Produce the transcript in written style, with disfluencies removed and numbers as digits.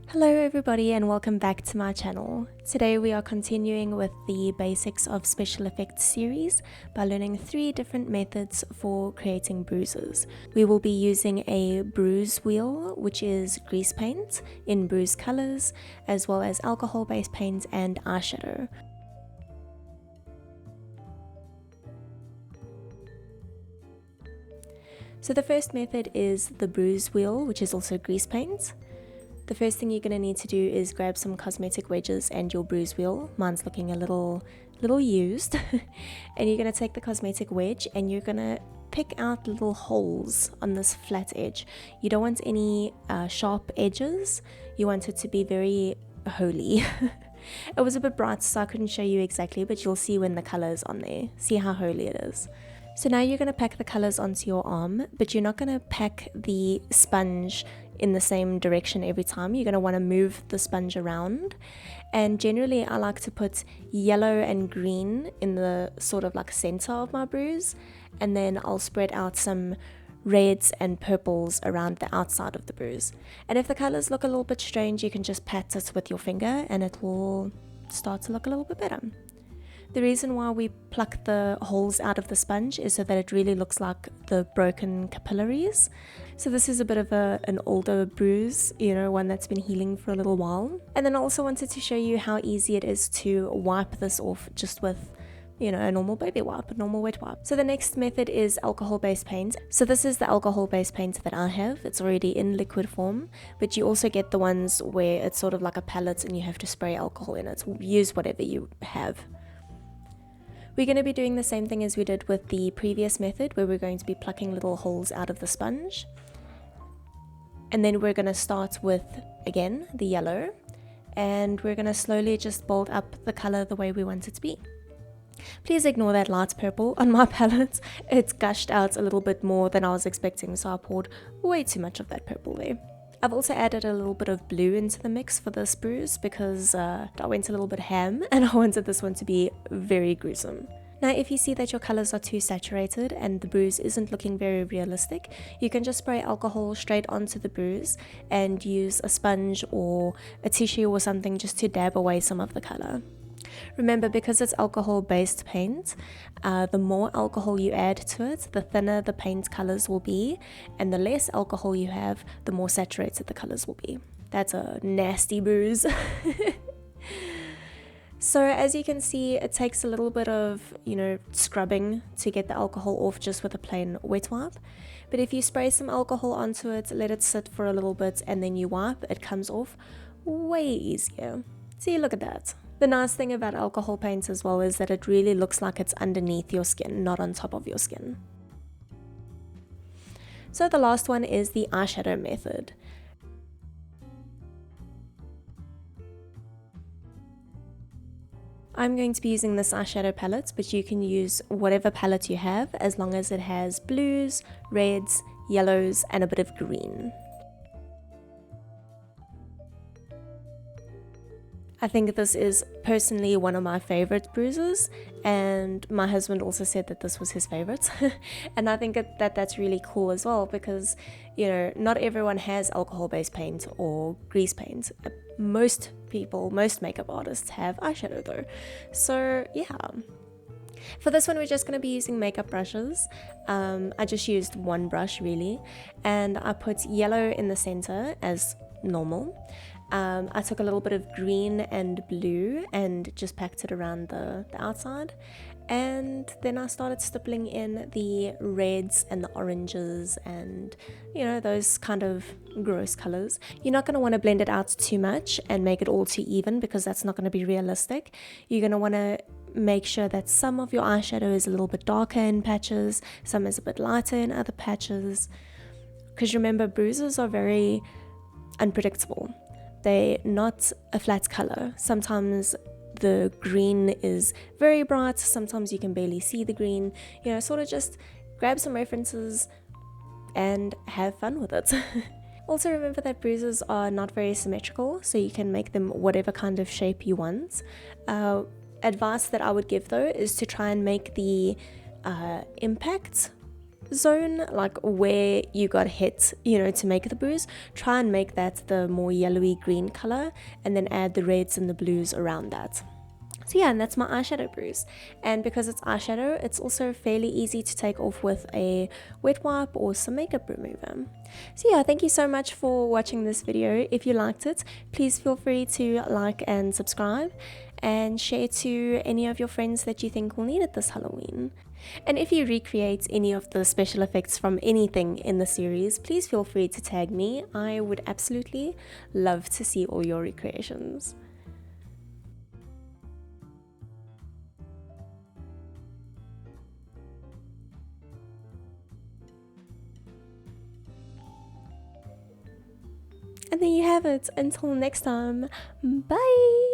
Hello everybody and welcome back to my channel. Today we are continuing with the basics of special effects series by learning 3 different methods for creating bruises. We will be using a bruise wheel, which is grease paint in bruise colors, as well as alcohol based paint and eyeshadow. So the first method is the bruise wheel, which is also grease paint. The first thing you're going to need to do is grab some cosmetic wedges and your bruise wheel. Mine's looking a little used. And you're going to take the cosmetic wedge and you're going to pick out little holes on this flat edge. You don't want any sharp edges. You want it to be very holy. It was a bit bright so I couldn't show you exactly, but you'll see when the color is on there. See how holy it is. So now you're going to pack the colors onto your arm, but you're not going to pack the sponge in the same direction every time. You're going to want to move the sponge around, and generally I like to put yellow and green in the sort of like center of my bruise, and then I'll spread out some reds and purples around the outside of the bruise. And if the colors look a little bit strange, you can just pat it with your finger and it will start to look a little bit better. The reason why we pluck the holes out of the sponge is so that it really looks like the broken capillaries. So this is a bit of an older bruise, one that's been healing for a little while. And then I also wanted to show you how easy it is to wipe this off just with a normal baby wipe, a normal wet wipe. So the next method is alcohol-based paint. So this is the alcohol-based paint that I have. It's already in liquid form, but you also get the ones where it's sort of like a palette and you have to spray alcohol in it. Use whatever you have. We're going to be doing the same thing as we did with the previous method, where we're going to be plucking little holes out of the sponge. And then we're going to start with, again, the yellow, and we're going to slowly just build up the color the way we want it to be. Please ignore that light purple on my palette. It's gushed out a little bit more than I was expecting, so I poured way too much of that purple there. I've also added a little bit of blue into the mix for this bruise because I went a little bit ham and I wanted this one to be very gruesome. Now if you see that your colors are too saturated and the bruise isn't looking very realistic, you can just spray alcohol straight onto the bruise and use a sponge or a tissue or something just to dab away some of the color. Remember, because it's alcohol-based paint, the more alcohol you add to it, the thinner the paint colors will be, and the less alcohol you have, the more saturated the colors will be. That's a nasty bruise. So as you can see, it takes a little bit of, scrubbing to get the alcohol off just with a plain wet wipe. But if you spray some alcohol onto it, let it sit for a little bit, and then you wipe, it comes off way easier. See, look at that. The nice thing about alcohol paints as well is that it really looks like it's underneath your skin, not on top of your skin. So the last one is the eyeshadow method. I'm going to be using this eyeshadow palette, but you can use whatever palette you have as long as it has blues, reds, yellows, and a bit of green. I think this is personally one of my favorite bruises, and my husband also said that this was his favorite. And I think that's really cool as well because, not everyone has alcohol-based paint or grease paint. Most people, most makeup artists have eyeshadow though. So yeah. For this one, we're just going to be using makeup brushes. I just used one brush really, and I put yellow in the center as normal. I took a little bit of green and blue and just packed it around the outside, and then I started stippling in the reds and the oranges and those kind of gross colors. You're not going to want to blend it out too much and make it all too even because that's not going to be realistic. You're going to want to make sure that some of your eyeshadow is a little bit darker in patches, some is a bit lighter in other patches, because remember, bruises are very unpredictable. They're not a flat color. Sometimes the green is very bright, sometimes you can barely see the green. Sort of just grab some references and have fun with it. Also remember that bruises are not very symmetrical, so you can make them whatever kind of shape you want. Advice that I would give though is to try and make the impact zone, like where you got hit, you know, to make the bruise, try and make that the more yellowy green color, and then add the reds and the blues around that. So yeah, and that's my eyeshadow bruise. And because it's eyeshadow, it's also fairly easy to take off with a wet wipe or some makeup remover. So yeah, thank you so much for watching this video. If you liked it, please feel free to like and subscribe, and share to any of your friends that you think will need it this Halloween. And if you recreate any of the special effects from anything in the series, please feel free to tag me. I would absolutely love to see all your recreations. And there you have it. Until next time, bye!